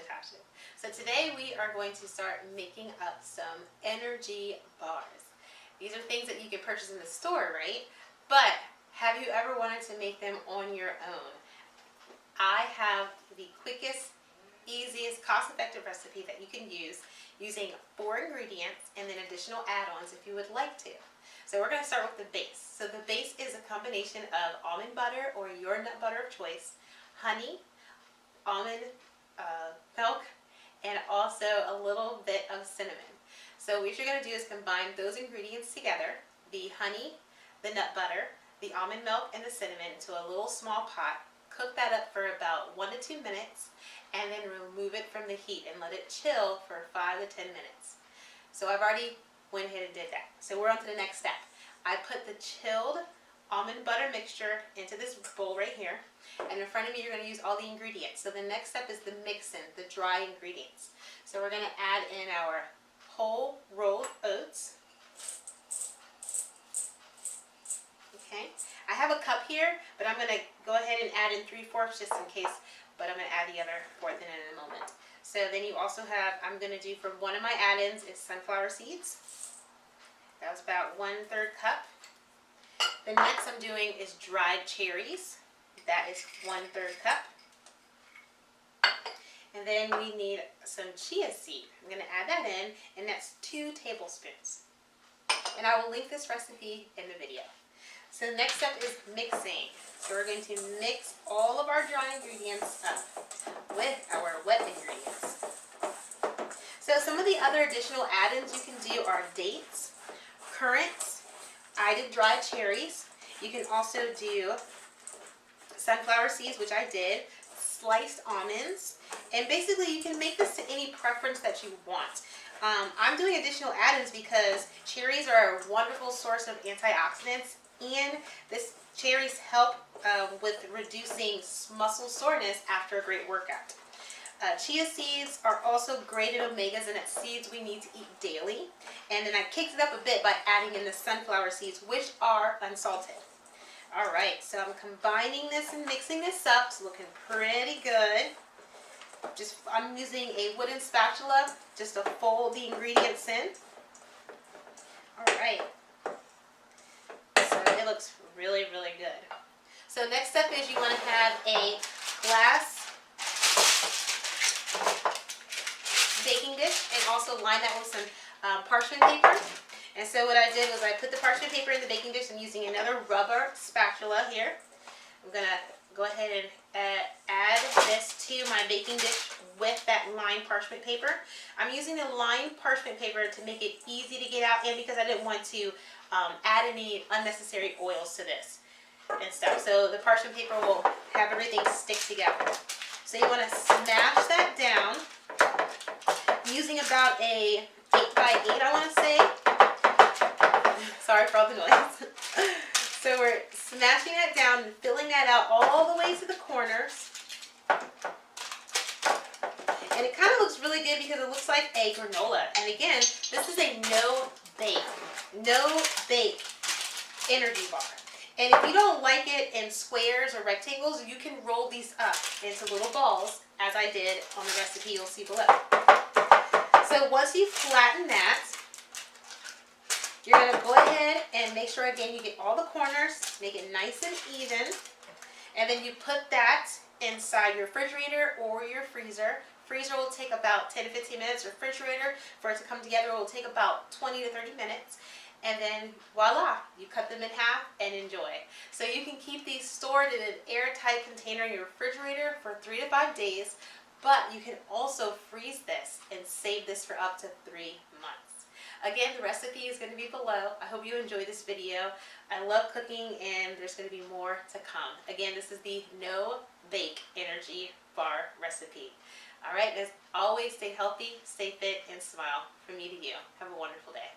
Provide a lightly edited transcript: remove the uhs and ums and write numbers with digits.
Natasha. So today we are going to start making up some energy bars. These are things that you can purchase in the store, right? But have you ever wanted to make them on your own? I have the quickest, easiest, cost-effective recipe that you can use using 4 ingredients and then additional add-ons if you would like to. So we're going to start with the base. So the base is a combination of almond butter or your nut butter of choice, honey, almond milk, and also a little bit of cinnamon. So what you're going to do is combine those ingredients together, the honey, the nut butter, the almond milk, and the cinnamon into a little small pot. Cook that up for about 1 to 2 minutes and then remove it from the heat and let it chill for 5 to 10 minutes. So I've already went ahead and did that. So we're on to the next step. I put the chilled almond butter mixture into this bowl right here, and in front of me you're going to use all the ingredients. So the next step is the mixing, the dry ingredients. So we're going to add in our whole rolled oats. Okay, I have a cup here, but I'm going to go ahead and add in 3/4 just in case, but I'm going to add the other 1/4 in a moment. So then you also have, I'm going to do for one of my add-ins is sunflower seeds. That was about 1/3 cup. The next I'm doing is dried cherries. That is 1/3 cup. And then we need some chia seed. I'm going to add that in, and that's 2 tablespoons. And I will link this recipe in the video. So the next step is mixing. So we're going to mix all of our dry ingredients up with our wet ingredients. So some of the other additional add-ins you can do are dates, currants. I did dried cherries. You can also do sunflower seeds, which I did, sliced almonds, and basically you can make this to any preference that you want. I'm doing additional add-ins because cherries are a wonderful source of antioxidants, and this cherries help with reducing muscle soreness after a great workout. Chia seeds are also great in omegas, and it's seeds we need to eat daily. And then I kicked it up a bit by adding in the sunflower seeds, which are unsalted. Alright, so I'm combining this and mixing this up. It's looking pretty good. I'm using a wooden spatula just to fold the ingredients in. Alright, so it looks really, really good. So next step is you want to have a glass baking dish and also line that with some parchment paper. And so what I did was I put the parchment paper in the baking dish and using another rubber spatula here. I'm going to go ahead and add this to my baking dish with that lined parchment paper. I'm using the lined parchment paper to make it easy to get out, and because I didn't want to add any unnecessary oils to this and stuff. So the parchment paper will have everything stick together. So you want to smash that down using about a 8x8, I want to say. Sorry for all the noise. So we're smashing that down and filling that out all the way to the corners. And it kind of looks really good because it looks like a granola. And again, this is a no-bake energy bar. And if you don't like it in squares or rectangles, you can roll these up into little balls, as I did on the recipe you'll see below. So once you flatten that, you're going to go ahead and make sure again you get all the corners, make it nice and even, and then you put that inside your refrigerator or your freezer. Freezer will take about 10 to 15 minutes. Refrigerator, for it to come together, will take about 20 to 30 minutes. And then voila, you cut them in half and enjoy. So you can keep these stored in an airtight container in your refrigerator for 3 to 5 days, but you can also freeze this and save this for up to 3 months. Again, the recipe is going to be below. I hope you enjoyed this video. I love cooking, and there's going to be more to come. Again, this is the no-bake energy bar recipe. Alright, as always, stay healthy, stay fit, and smile. From me to you. Have a wonderful day.